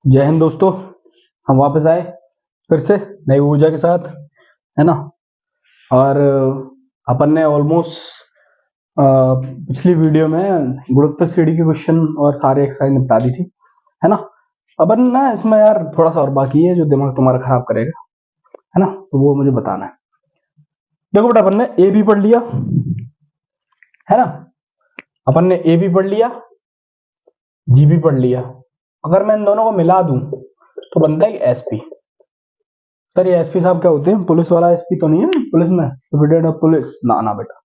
जय हिंद दोस्तों। हम वापस आए फिर से नई ऊर्जा के साथ, है ना। और अपन ने ऑलमोस्ट पिछली वीडियो में गुणोत्तर श्रेणी के क्वेश्चन और सारे एक्सरसाइज निपटा दी थी, है ना। अपन ना इसमें यार थोड़ा सा और बाकी है जो दिमाग तुम्हारा खराब करेगा, है ना, तो वो मुझे बताना है। देखो बेटा, अपन ने ए भी पढ़ लिया, है ना। अपन ने ए भी पढ़ लिया, जी भी पढ़ लिया। अगर मैं इन दोनों को मिला दूं तो बनता है एसपी। सर ये एसपी साहब क्या होते हैं? पुलिस वाला एसपी तो नहीं है पुलिस में, सुपरिटेंडेंट ऑफ पुलिस? ना ना बेटा,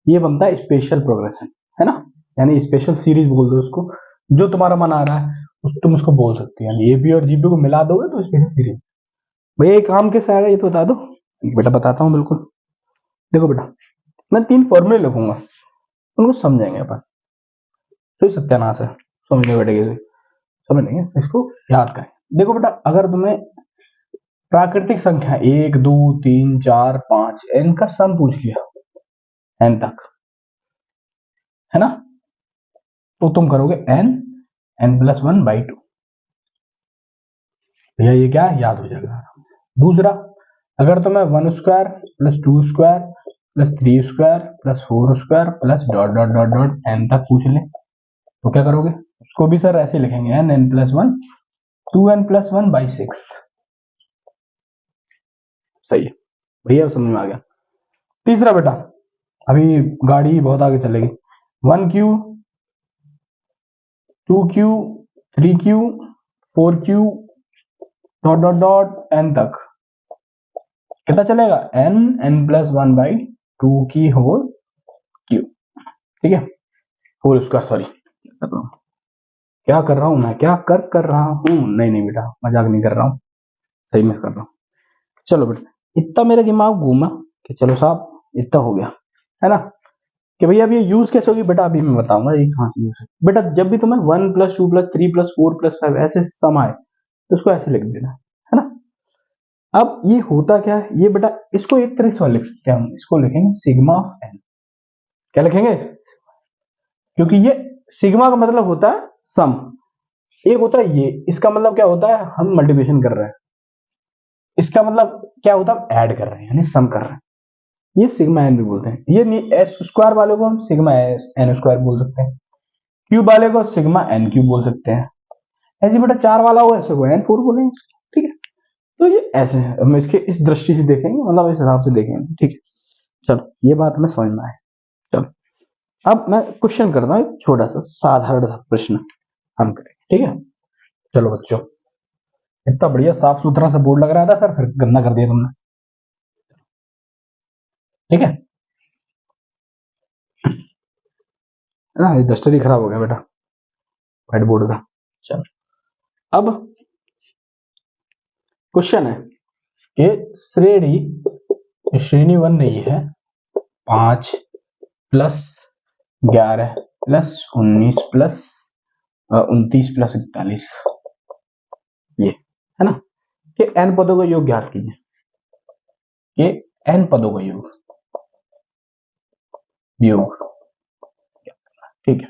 ये बनता है स्पेशल प्रोग्रेशन, है ना। यानी स्पेशल सीरीज बोल दो उसको, जो तुम्हारा मन आ रहा है तुम उसको बोल सकते हो। यानी एपी और जीपी को मिला दोगे तो स्पेशल सीरीज। भैया ये काम कैसे आएगा ये तो बता दो। बेटा बताता हूँ बिल्कुल। देखो बेटा, मैं 3 फॉर्मूले लिखूंगा, उनको समझेंगे अपन, तो सत्यानाश है। समझने बैठेंगे, समझ लेंगे, इसको याद करें। देखो बेटा, अगर तुम्हें प्राकृतिक संख्या 1 2 3 4 5 एन का सम पूछ लिया, एन तक, है ना, तो तुम करोगे एन n+1/2। भैया ये क्या है, याद हो जाएगा। दूसरा, अगर तुम्हें 1² + 2² + 3² + 4² plus dot dot dot dot n तक पूछ ले, तो क्या करोगे? उसको भी सर ऐसे लिखेंगे, n+1 2n+1/6। सही है भैया, समझ में आ गया। तीसरा बेटा, अभी गाड़ी बहुत आगे चलेगी। 1q 2q 3q 4q dot dot dot n तक कितना चलेगा? n+1/2 की होल क्यू, ठीक है, होल स्क्वायर। सॉरी, क्या कर रहा हूं मैं, क्या कर रहा हूं? नहीं नहीं बेटा, मजाक नहीं कर रहा हूं, सही में कर रहा हूं। चलो बेटा, इतना मेरा दिमाग घूमा कि चलो साहब इतना हो गया, है ना। कि भैया अब ये यूज कैसे होगी बेटा, अभी मैं बताऊंगा ये कहां से यूज है। बेटा जब भी तुम्हें 1+2+3+4+5 ऐसे सम आए तो उसको ऐसे लिख देना, है ना। अब ये होता क्या है, ये बेटा इसको एक तरह से लिख सकते हैं हम, इसको लिखेंगे सिग्मा ऑफ एन। क्या लिखेंगे? क्योंकि ये सिग्मा का मतलब होता है सम, एक होता है ये, इसका मतलब क्या होता है, हम मल्टीप्लिकेशन कर रहे हैं। इसका मतलब क्या होता है, हम ऐड कर रहे हैं यानी सम कर रहे हैं। ये सिग्मा एन भी बोलते हैं। ये एस स्क्वायर वाले को हम सिग्मा एन स्क्वायर बोल सकते हैं, क्यूब वाले को सिग्मा एन क्यूब बोल सकते हैं। ऐसे बेटा 4 वाला हो ऐसे को एन 4 बोलेंगे, ठीक है। तो ये ऐसे है, हम इसके इस दृष्टि से देखेंगे, मतलब इस हिसाब से देखेंगे, ठीक है। चलो ये बात हमें समझ में आए। चलो अब मैं क्वेश्चन करता हूँ, छोटा सा साधारण सा प्रश्न हम करें, ठीक है। चलो बच्चों, इतना बढ़िया साफ सुथरा सा बोर्ड लग रहा था सर, फिर गंदा कर दिया तुमने, ठीक है ना। ये डस्टर ही खराब हो गया बेटा, व्हाइट बोर्ड का। चलो अब क्वेश्चन है कि श्रेणी 1 नहीं है, 5 + 11 + 19 + 29 + 41, ये है ना, कि n पदों का योग ज्ञात कीजिए, कि n पदों का योग योग, ठीक है।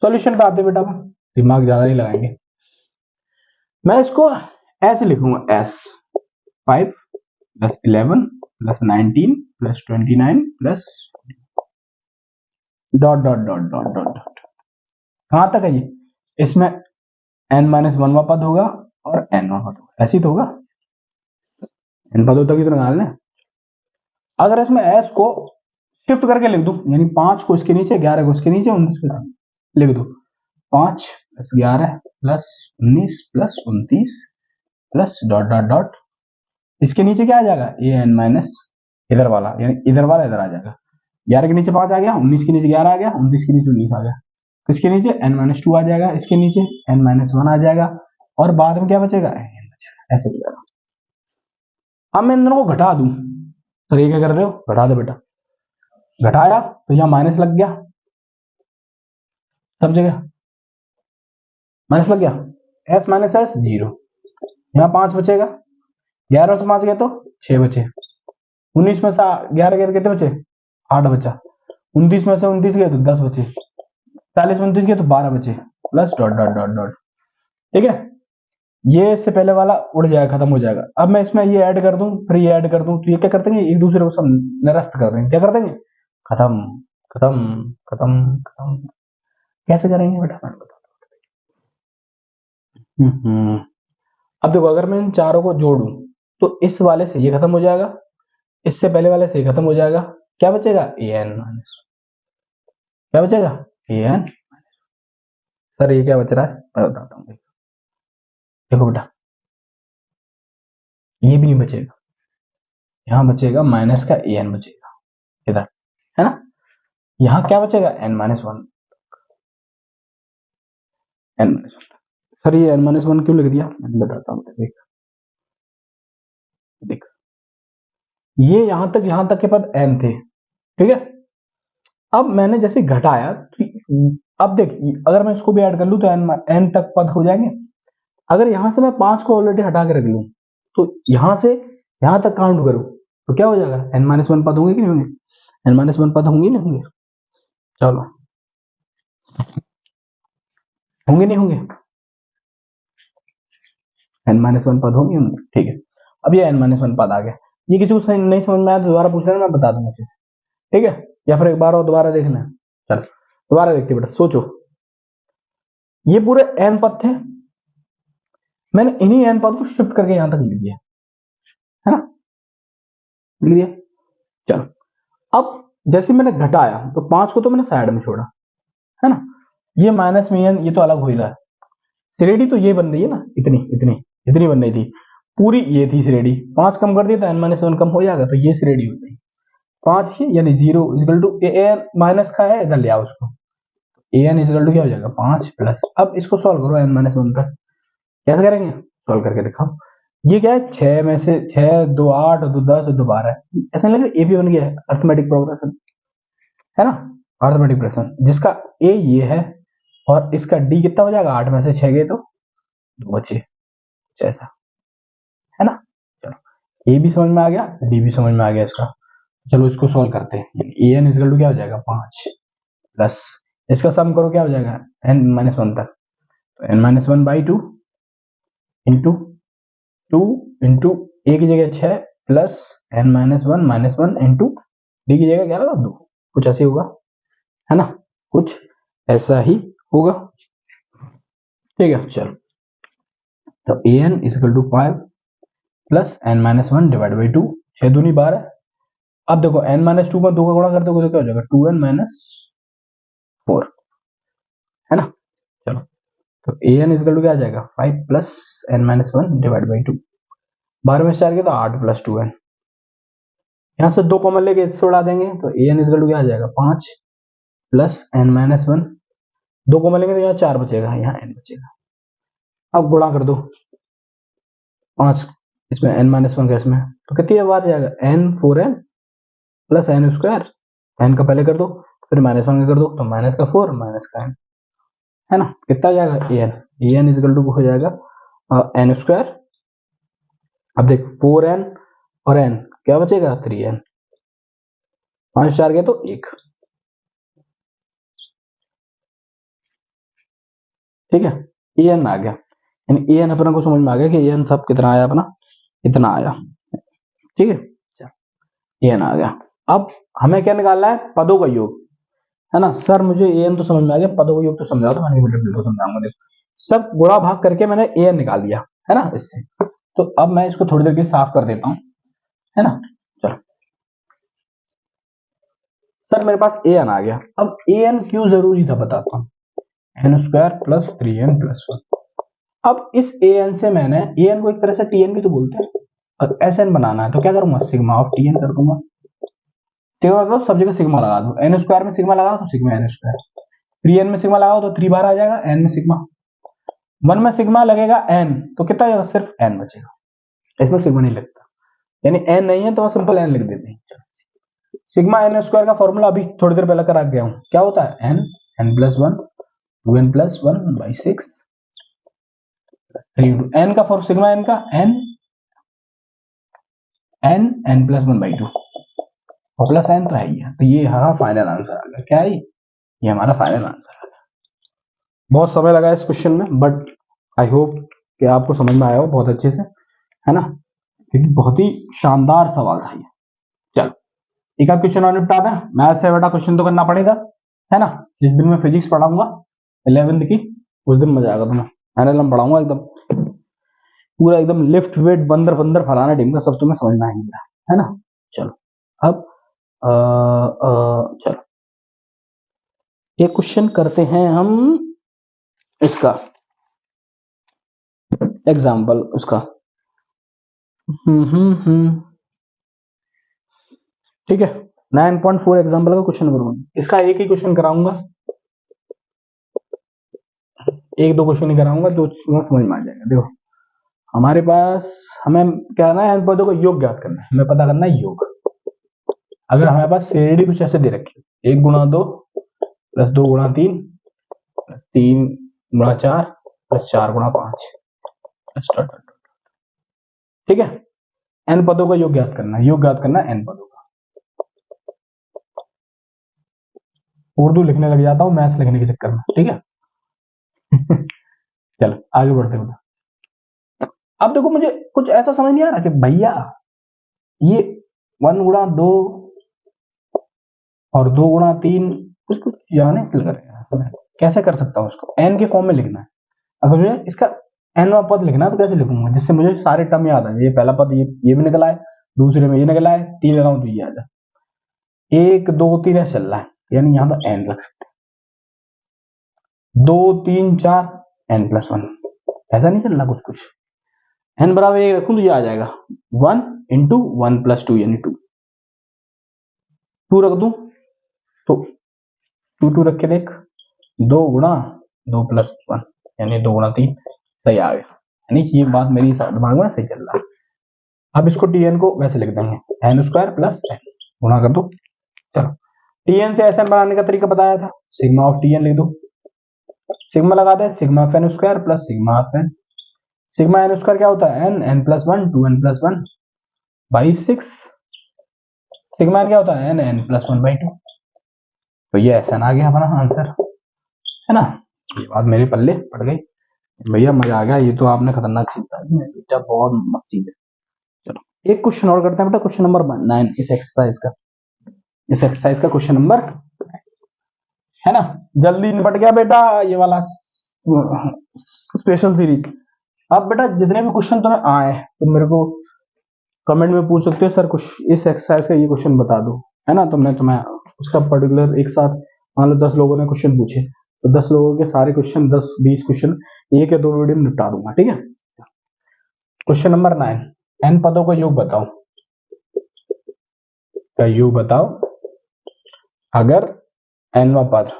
सॉल्यूशन पे आते बेटा, दिमाग ज्यादा नहीं लगाएंगे। मैं इसको ऐसे लिखूंगा, s 5 + 11 + 19 + 29 + dot dot dot dot dot dot. कहां तक है ये? इसमें n-1वां पद होगा और n वां पद होगा, ऐसे ही तो होगा, n पदों तक ही तो निकालना है। अगर इसमें s को शिफ्ट करके लिख दूं, यानी 5 को इसके नीचे, 11 को इसके नीचे, 19 को लिख दो, 5 + 11 + 19 + 29 प्लस डॉट डॉट डॉट, इसके नीचे क्या आ जाएगा, ए एन माइनस इधर वाला, यानी इधर वाला इधर आ जाएगा। 11 के नीचे 5 आ गया, 19 के नीचे 11 आ गया, 29 के नीचे 19 आ गया, इसके नीचे n-2 आ जाएगा, इसके नीचे n-1 आ जाएगा, और बाद में क्या बचेगा, n बचेगा, ऐसे बचेगा। अब मैं इन दोनों को घटा दूं, तो ये क्या कर रहे हो, घटा दो बेटा। घटाया तो यहाँ माइनस लग गया, सब जगह माइनस लग गया, s - s 0, यहाँ 5 बचेगा, 11 से 5 गए तो 6 बचे, 19 में से 11 गए तो कितने बचे, 8 बचा, 29 में से 29 गए तो 10 बचे, 40 में 29 गए तो 12 बचे, plus dot dot dot dot, ठीक है। ये इससे पहले वाला उड़ जाएगा, खत्म हो जाएगा। अब मैं इसमें ये ऐड कर दूं, फिर ये ऐड कर दूं, तो ये क्या कर देंगे, एक दूसरे को सब निरस्त कर देंगे। क्या कर देंगे, खत्म खत्म खत्म खत्म। कैसे करेंगे बेटा, मैं बताता हूँ। अब देखो, अगर मैं इन चारों को जोड़ूं तो इस वाले से ये खत्म हो जाएगा, इससे पहले वाले से ये खत्म हो जाएगा। क्या बचेगा, ए एन माइनस, क्या बचेगा, ए एन। सर ये क्या बच रहा है, मैं बताता हूँ। देखो बेटा, ये भी नहीं बचेगा, यहाँ बचेगा माइनस का ए एन बचेगा इधर, है ना। यहाँ क्या बचेगा, n minus one, n minus one. Sir ये एन माइनस वन क्यों लिख दिया, मैं बताता हूँ। देख देख, ये यहां तक के पद एन थे, ठीक है। अब मैंने जैसे घटाया तो अब देख, अगर मैं इसको भी ऐड कर लूं तो एन तक पद हो जाएंगे। अगर यहां से मैं 5 को ऑलरेडी हटा के रख लूं, तो यहां से यहां तक काउंट करूं तो क्या हो जाएगा, एन माइनस वन पद होंगे कि नहीं होंगे, एन माइनस वन पद होंगे नहीं होंगे, चलो होंगे नहीं होंगे, एन माइनस वन पद होंगे होंगे, ठीक है। अब ये एन माइनस वन पद आ गया। ये किसी को नहीं समझ में आया तो दोबारा पूछ लेना, मैं बता दूंगा अच्छे से, ठीक है। या फिर एक बार और दोबारा देखना है, चल दोबारा देखते बेटा, सोचो। ये पूरे एन पद थे, मैंने इन्हीं एन पद को शिफ्ट करके यहां तक लिख दिया, है ना, लिख दिया। चलो अब जैसे मैंने घटाया तो 5 को तो मैंने साइड में छोड़ा, है ना। ये माइनस में एन, ये तो अलग हो ही रहा है। श्रेणी तो ये बन रही है ना, इतनी इतनी इतनी बन रही थी पूरी, ये थी श्रेणी। 5 कम कर दिया तो एन माइनस वन कम हो जाएगा, तो ये श्रेणी हो गई 5 ही, यानी 0 equal to a n minus का है, इधर ले आओ उसको, ए एन इक्वल टू क्या हो जाएगा, 5 प्लस। अब इसको सॉल्व करो एन माइनस वन का, कैसे करेंगे, सॉल्व करके दिखाओ। ये क्या है, 6 में से 6 2 8 2 10 2 12, ऐसा नहीं लगे, ए भी बन गया है, अर्थमेटिक प्रोग्रेशन, है ना, अर्थमेटिक प्रोग्रेशन, जिसका ए ये है और इसका डी कितना हो जाएगा, 8 में से 6 गए तो 2 बचे, ऐसा, है ना। चलो ए भी समझ में आ गया, डी भी समझ में आ गया इसका। चलो इसको सॉल्व करते हैं। ए एन इक्वल टू क्या हो जाएगा, 5 प्लस, इसका सम करो क्या हो जाएगा, एन माइनस वन तक, तो N minus one by two into 2 into A की जगह 6 plus N minus one into D की जगह क्या लगा 2, कुछ ऐसे होगा, है ना, कुछ ऐसा ही होगा, ठीक है। चलो तो A N equal to 5 plus N minus one divide by 2, 6 दूनी 12। अब देखो एन माइनस टू में 2 का गुणा कर दोगे तो क्या हो जाएगा, 2n माइनस 4, है ना। चलो तो ए एन इक्वल टू क्या आ जाएगा, 5 plus N minus one divide by 2, 12 में से 4 गया तो 8 प्लस 2n, यहाँ से 2 कॉमन लेके इससे उड़ा देंगे तो ए एन इक्वल टू क्या आ जाएगा, 5 plus N minus one, 2 common लेंगे तो यहाँ 4 बचेगा, यहाँ n बचेगा। अब गुणा कर दो 5 इसमें एन माइनस वन का इसमें, तो कितनी बार जाएगा, n 4n plus n square, n का पहले कर दो फिर माइनस वन का कर दो, तो माइनस का 4 माइनस का n, है ना, कितना जाएगा A N, A N equal to हो जाएगा एन स्क्वायर। अब देख 4n और n क्या बचेगा, 3n, 5 4 गए तो 1, ठीक है। ए एन आ गया, यानी ए एन अपना को समझ में आ गया कि ए एन सब कितना आया, अपना इतना आया, ठीक है। ए एन आ गया। अब हमें क्या निकालना है, पदों का योग, है ना। सर मुझे ए एन तो समझ में आ गया, पदों का योग तो समझा दो, मैंने बिल्कुल समझाऊंगा। देखो सब गुणा भाग करके मैंने ए एन निकाल दिया, है ना इससे। तो अब मैं इसको थोड़ी देर के लिए साफ कर देता हूँ, है ना। चलो सर मेरे पास ए एन आ गया। अब ए एन क्यों जरूरी था बताता हूँ, N square plus 3n plus 1। अब इस ए एन से मैंने, ए एन को एक तरह से टी एन भी तो बोलते हैं, और एस एन बनाना है तो क्या करूंगा, सिग्मा ऑफ टी एन कर दूंगा, तो सब जगह सिग्मा लगा दो, एन स्क्वायर में सिग्मा लगाओ तो सिग्मा एन स्क्वायर, 3n में सिग्मा लगाओ तो 3 बार आ जाएगा, n में सिग्मा, 1 में सिग्मा लगेगा n, तो कितना जाएगा, सिर्फ n बचेगा, इसमें सिग्मा नहीं लगता, यानी n नहीं है तो मैं सिंपल n लिख देते हैं। सिग्मा एन स्क्वायर का फॉर्मूला अभी थोड़ी देर पहले करा गया हूं, क्या होता है, n plus one 2n plus one by 6, 3 n का फॉर्म, सिग्मा n का n प्लस वन बाई 2 और प्लस n तो है ही है, तो ये हमारा फाइनल आंसर आ गया, क्या है ये हमारा फाइनल आंसर आ गया। बहुत समय लगा इस क्वेश्चन में, बट आई होप कि आपको समझ में आया हो बहुत अच्छे से, है ना, क्योंकि बहुत ही शानदार सवाल था ये। चलो एक आध क्वेश्चन और निपटा दें, मैथ से बेटा क्वेश्चन तो करना पड़ेगा, है ना। जिस दिन मैं फिजिक्स पढ़ाऊंगा 11th की, उस दिन मजा आएगा तुम्हें। एनएलएम पढ़ाऊंगा एकदम पूरा, एकदम लिफ्ट वेट बंदर बंदर फलाना ढिमका सब तुम्हें समझ में आएंगे, है ना। चलो अब चलो एक क्वेश्चन करते हैं हम इसका एग्जाम्पल उसका। ठीक है, 9.4 एग्जाम्पल का क्वेश्चन नंबर 1। इसका एक ही क्वेश्चन कराऊंगा, एक दो क्वेश्चन ही कराऊंगा, तो समझ में आ जाएगा। देखो हमारे पास, हमें क्या है ना, इन पदों का योग ज्ञात करना है, हमें पता करना है योग। अगर हमारे पास श्रेणी कुछ ऐसे दे रखी है, 1 गुणा 2 प्लस 2 गुणा 3 प्लस 3 गुणा 4 प्लस 4 गुणा 5, ठीक है। एन पदों का योग ज्ञात करना है, योग ज्ञात करना है एन पदों का। उर्दू लिखने लग जाता हूं मैथ्स लिखने के चक्कर में, ठीक है। चलो आगे बढ़ते हैं। अब देखो मुझे कुछ ऐसा समझ नहीं आ रहा कि भैया ये 1 गुणा 2 और 2 गुणा 3 कुछ कुछ जाने लग रहे हैं, कैसे कर सकता हूँ उसको एन के फॉर्म में लिखना है। अगर मुझे इसका एनवा पद लिखना है तो कैसे लिखूंगा, जिससे मुझे सारे टर्म याद आ जाए। ये पहला पद ये भी निकला है, दूसरे में ये निकला है, 3 लगाऊं तो ये आ जाए। 1 2 3 ऐसे चल रहा है, यानी यहां पर एन रख सकते हैं। 2 3 4 एन प्लस 1, ऐसा नहीं चल रहा कुछ कुछ। एन बराबर 1 रखूं तो ये आ जाएगा 1 इंटू 1 प्लस 2 यानी 2। 2 रख दूं तो 2 रख के देख, 2 गुणा 2 प्लस 1 यानी 2 गुणा 3, सही आ गया। यानी ये बात मेरी दिमाग में सही चल रहा है। अब इसको टीएन को वैसे लिख देंगे, एन स्क्वायर प्लस एन, गुणा कर दो। चलो टीएन से एसएन बनाने का तरीका बताया था, सिग्मा ऑफ टीएन लिख दो। सिग्मा लगा दे, sigma of N square plus sigma of N. Sigma N square क्या होता है, N N plus 1 2 N plus 1 by 6। Sigma N क्या होता है, एन एन प्लस 1 बाई 2। तो ये एसएन आ गया हमारा आंसर, है ना। ये बात मेरे पल्ले पड़ गई भैया, मजा आ गया। ये तो आपने खतरनाक चीज था बेटा, बहुत मस्त चीज है। चलो एक क्वेश्चन और करते हैं बेटा, क्वेश्चन नंबर 9 इस एक्सरसाइज का। इस एक्सरसाइज का क्वेश्चन नंबर, है ना, जल्दी निपट गया बेटा ये वाला स्पेशल सीरीज। अब बेटा जितने भी क्वेश्चन तुम्हें आए तो मेरे को कमेंट में पूछ सकते हो, सर कुछ इस एक्सरसाइज का ये क्वेश्चन बता दो, है ना। तो मैं तुम्हें उसका पर्टिकुलर एक साथ, मान लो 10 लोगों ने क्वेश्चन पूछे तो 10 लोगों के सारे क्वेश्चन 10-20 क्वेश्चन एक या दो वीडियो में निपटा दूंगा, ठीक है। क्वेश्चन नंबर 9, एन पदों का योग बताओ। का योग बताओ अगर एनवा पद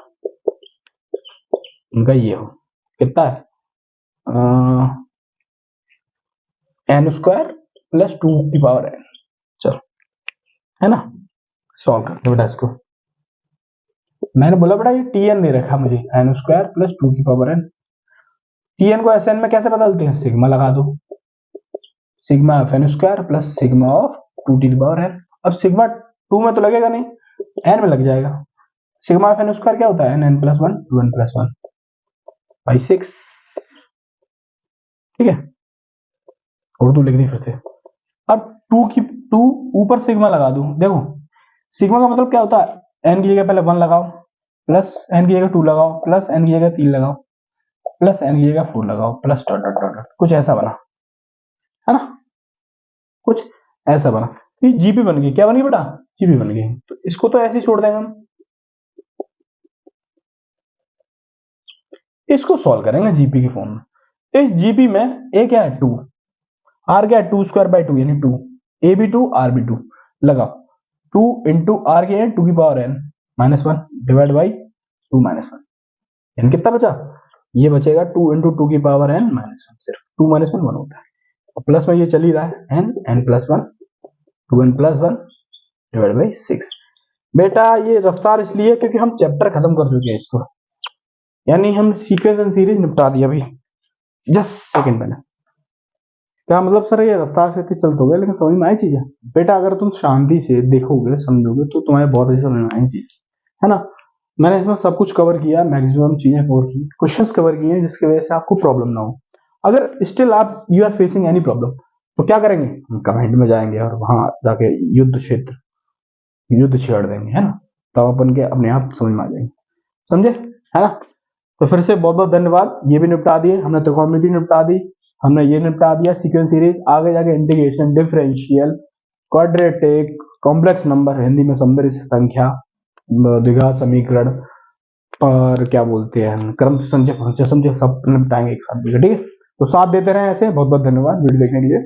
उनका ये हो, कितना है, एन स्क्वायर प्लस 2 की पावर एन। चलो, है ना, सॉल्व करते बेटा इसको। मैंने बोला बेटा ये टीएन दे रखा मुझे, एन स्क्वायर प्लस 2 की पावर एन। टीएन को एसएन में कैसे बदलते हैं, सिग्मा लगा दो, sigma of N square plus sigma of 2 की पावर एन। अब सिग्मा 2 में तो लगेगा नहीं, एन में लग जाएगा। सिग्मा ऑफ एन स्क्वायर क्या होता है, N N plus 1 2 N plus 1 by 6, ठीक है। उर्दू लिख दी फिर से। अब 2 ऊपर सिग्मा लगा दूं, देखो सिग्मा का मतलब क्या होता है, एन की जगह पहले 1 लगाओ, प्लस एन की जगह 2 लगाओ, प्लस एन की जगह 3 लगाओ, प्लस एन की जगह 4 लगाओ, प्लस डॉट डॉट डॉट, कुछ ऐसा बना, है ना, कुछ ऐसा बना। ये जीपी बन गई, क्या बन गई बेटा, जीपी बन गई। तो इसको तो ऐसे ही छोड़ देंगे हम, इसको सॉल्व करेंगे जीपी की फॉर्म में। इस जीपी में ए क्या है 2, आर क्या है 2 स्क्वायर बाई 2 यानी 2, ए भी 2 आर भी 2 लगाओ। 2 इंटू आर क्या है 2 की power n minus 1 divide by 2 minus 1, n कितना बचा, ये बचेगा 2 इंटू 2 की पावर एन माइनस 1, सिर्फ 2 माइनस 1 1 होता है। और प्लस में ये चल ही रहा है N N plus 1 2 N plus 1 divide by 6। बेटा ये रफ्तार इसलिए क्योंकि हम चैप्टर खत्म कर चुके हैं इसको, यानी हम सीक्वेंस एंड सीरीज निपटा दिया अभी जस्ट सेकंड पहले। क्या मतलब सर ये रफ्तार से चलते हो गए, लेकिन समझ में आई चीजें बेटा। अगर तुम शांति से देखोगे समझोगे तो तुम्हारे बहुत अच्छी समझ में आई चीज, है ना। मैंने इसमें सब कुछ कवर किया, मैक्सिमम चीजें कवर की, क्वेश्चंस कवर किए हैं, जिसकी वजह से आपको प्रॉब्लम ना हो। अगर स्टिल आप you are facing any problem तो क्या करेंगे, हम कमेंट में जाएंगे और वहां जाके युद्ध छेड़ देंगे, है ना। तब अपन के अपने आप समझ में आ जाएंगे, समझे, है ना। तो फिर से बहुत बहुत धन्यवाद। ये भी निपटा दिए हमने, त्रिकोणमिति निपटा दी हमने, ये निपटा दिया सीक्वेंस सीरीज। आगे जाके integration, differential, quadratic, complex number, Hindi में सममित संख्या, द्विघात समीकरण, और क्या बोलते हैं क्रम संचय, सब निपटाएंगे एक साथ, ठीक है। तो साथ देते रहे ऐसे। बहुत बहुत धन्यवाद वीडियो देखने के लिए।